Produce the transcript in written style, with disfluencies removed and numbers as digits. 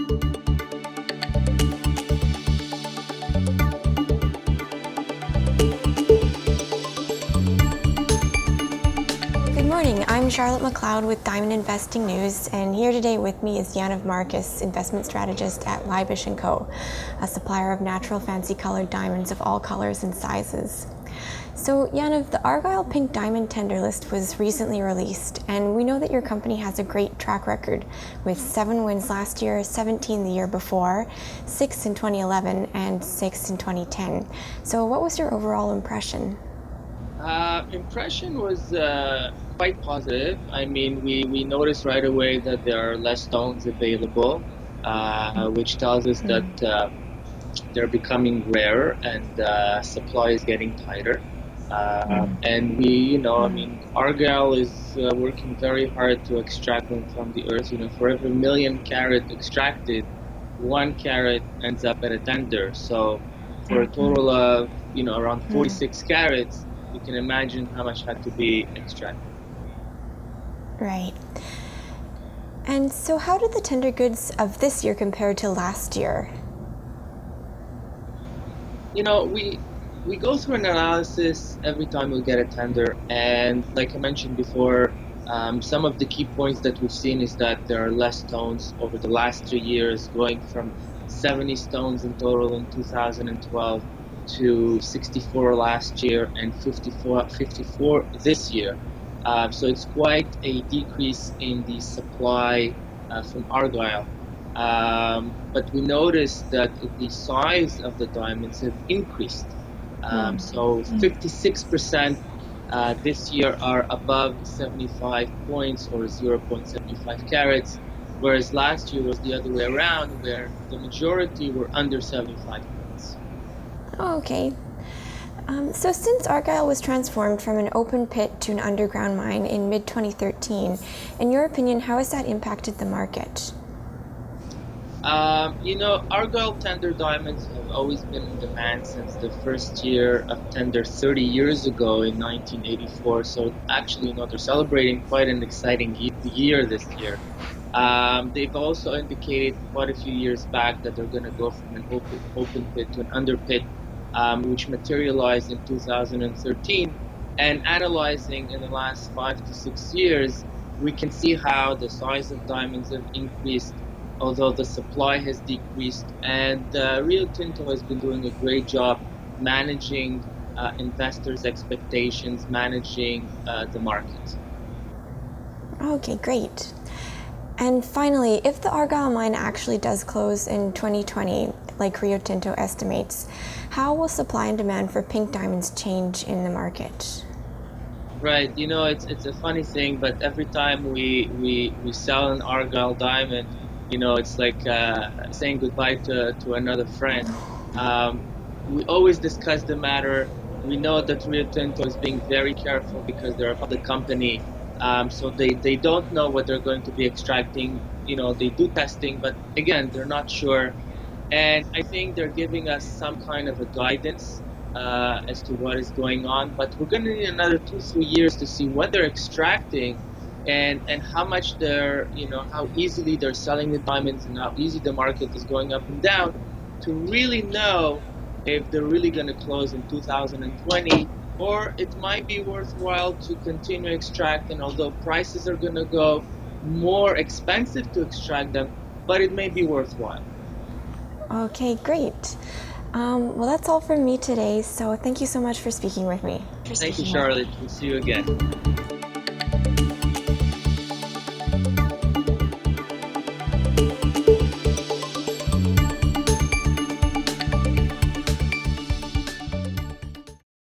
Good morning, I'm Charlotte McLeod with Diamond Investing News, and here today with me is Yaniv Marcus, investment strategist at Leibish Co, a supplier of natural fancy colored diamonds of all colors and sizes. So Yaniv, the Argyle Pink Diamond Tender list was recently released, and we know that your company has a great track record with 7 wins last year, 17 the year before, 6 in 2011, and 6 in 2010. So what was your overall impression? Impression was quite positive. I mean, we noticed right away that there are less stones available, which tells us that they're becoming rarer and supply is getting tighter. And I mean, Argyle is working very hard to extract them from the earth. For every million carat extracted, 1 carat ends up at a tender. So for a total of, around 46 carats, you can imagine how much had to be extracted. Right. And so how did the tender goods of this year compare to last year? We go through an analysis every time we get a tender, and like I mentioned before, some of the key points that we've seen is that there are less stones over the last 3 years, going from 70 stones in total in 2012 to 64 last year and 54 this year. So it's quite a decrease in the supply from Argyle. But we noticed that the size of the diamonds have increased. So 56% this year are above 75 points or 0.75 carats, whereas last year was the other way around, where the majority were under 75 points. Oh, okay. So since Argyle was transformed from an open pit to an underground mine in mid-2013, in your opinion, how has that impacted the market? Argyle tender diamonds have always been in demand since the first year of tender 30 years ago in 1984. So actually, they're celebrating quite an exciting year this year. They've also indicated quite a few years back that they're going to go from an open pit to an under pit, which materialized in 2013. And analyzing in the last 5 to 6 years, we can see how the size of diamonds have increased, although the supply has decreased, and Rio Tinto has been doing a great job managing investors' expectations, managing the market. Okay, great. And finally, if the Argyle mine actually does close in 2020, like Rio Tinto estimates, how will supply and demand for pink diamonds change in the market? Right, it's a funny thing, but every time we sell an Argyle diamond, it's like saying goodbye to another friend. We always discuss the matter. We know that Rio Tinto is being very careful because they're a public company, so they don't know what they're going to be extracting. They do testing, but again, they're not sure. And I think they're giving us some kind of a guidance as to what is going on. But we're going to need another 2, 3 years to see what they're extracting and how much how easily they're selling the diamonds and how easy the market is going up and down to really know if they're really going to close in 2020, or it might be worthwhile to continue extracting, although prices are going to go more expensive to extract them, but it may be worthwhile. Okay, great. Well, that's all from me today, so thank you so much for speaking with me. Thank you, Charlotte. We'll see you again.